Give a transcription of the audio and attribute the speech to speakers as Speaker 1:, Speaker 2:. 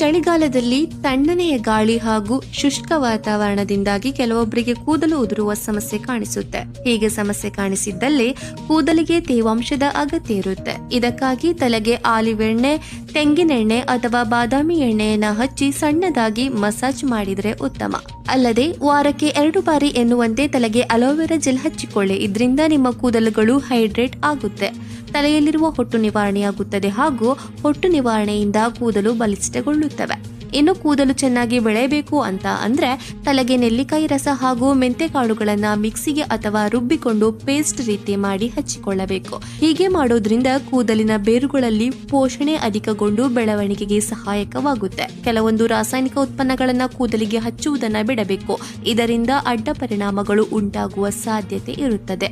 Speaker 1: ಚಳಿಗಾಲದಲ್ಲಿ ತಣ್ಣನೆಯ ಗಾಳಿ ಹಾಗೂ ಶುಷ್ಕ ವಾತಾವರಣದಿಂದಾಗಿ ಕೆಲವೊಬ್ಬರಿಗೆ ಕೂದಲು ಉದುರುವ ಸಮಸ್ಯೆ ಕಾಣಿಸುತ್ತೆ. ಹೀಗೆ ಸಮಸ್ಯೆ ಕಾಣಿಸಿದ್ದಲ್ಲಿ ಕೂದಲಿಗೆ ತೇವಾಂಶದ ಅಗತ್ಯ ಇರುತ್ತೆ. ಇದಕ್ಕಾಗಿ ತಲೆಗೆ ಆಲಿವ್ ಎಣ್ಣೆ, ತೆಂಗಿನೆಣ್ಣೆ ಅಥವಾ ಬಾದಾಮಿ ಎಣ್ಣೆಯನ್ನ ಹಚ್ಚಿ ಸಣ್ಣದಾಗಿ ಮಸಾಜ್ ಮಾಡಿದ್ರೆ ಉತ್ತಮ. ಅಲ್ಲದೆ ವಾರಕ್ಕೆ 2 ಬಾರಿ ಎನ್ನುವಂತೆ ತಲೆಗೆ ಅಲೋವೆರಾ ಜೆಲ್ ಹಚ್ಚಿಕೊಳ್ಳಿ. ಇದರಿಂದ ನಿಮ್ಮ ಕೂದಲುಗಳು ಹೈಡ್ರೇಟ್ ಆಗುತ್ತೆ, ತಲೆಯಲ್ಲಿರುವ ಹೊಟ್ಟು ನಿವಾರಣೆಯಾಗುತ್ತದೆ ಹಾಗೂ ಹೊಟ್ಟು ನಿವಾರಣೆಯಿಂದ ಕೂದಲು ಬಲಿಷ್ಠಗೊಳ್ಳುತ್ತವೆ. ಇನ್ನು ಕೂದಲು ಚೆನ್ನಾಗಿ ಬೆಳೆಯಬೇಕು ಅಂತ ಅಂದ್ರೆ ತಲೆಗೆ ನೆಲ್ಲಿಕಾಯಿ ರಸ ಹಾಗೂ ಮೆಂತೆಕಾಳುಗಳನ್ನ ಮಿಕ್ಸಿಗೆ ಅಥವಾ ರುಬ್ಬಿಕೊಂಡು ಪೇಸ್ಟ್ ರೀತಿ ಮಾಡಿ ಹಚ್ಚಿಕೊಳ್ಳಬೇಕು. ಹೀಗೆ ಮಾಡೋದ್ರಿಂದ ಕೂದಲಿನ ಬೇರುಗಳಲ್ಲಿ ಪೋಷಣೆ ಅಧಿಕಗೊಂಡು ಬೆಳವಣಿಗೆಗೆ ಸಹಾಯಕವಾಗುತ್ತೆ. ಕೆಲವೊಂದು ರಾಸಾಯನಿಕ ಉತ್ಪನ್ನಗಳನ್ನ ಕೂದಲಿಗೆ ಹಚ್ಚುವುದನ್ನ ಬಿಡಬೇಕು. ಇದರಿಂದ ಅಡ್ಡ ಪರಿಣಾಮಗಳು ಉಂಟಾಗುವ ಸಾಧ್ಯತೆ ಇರುತ್ತದೆ.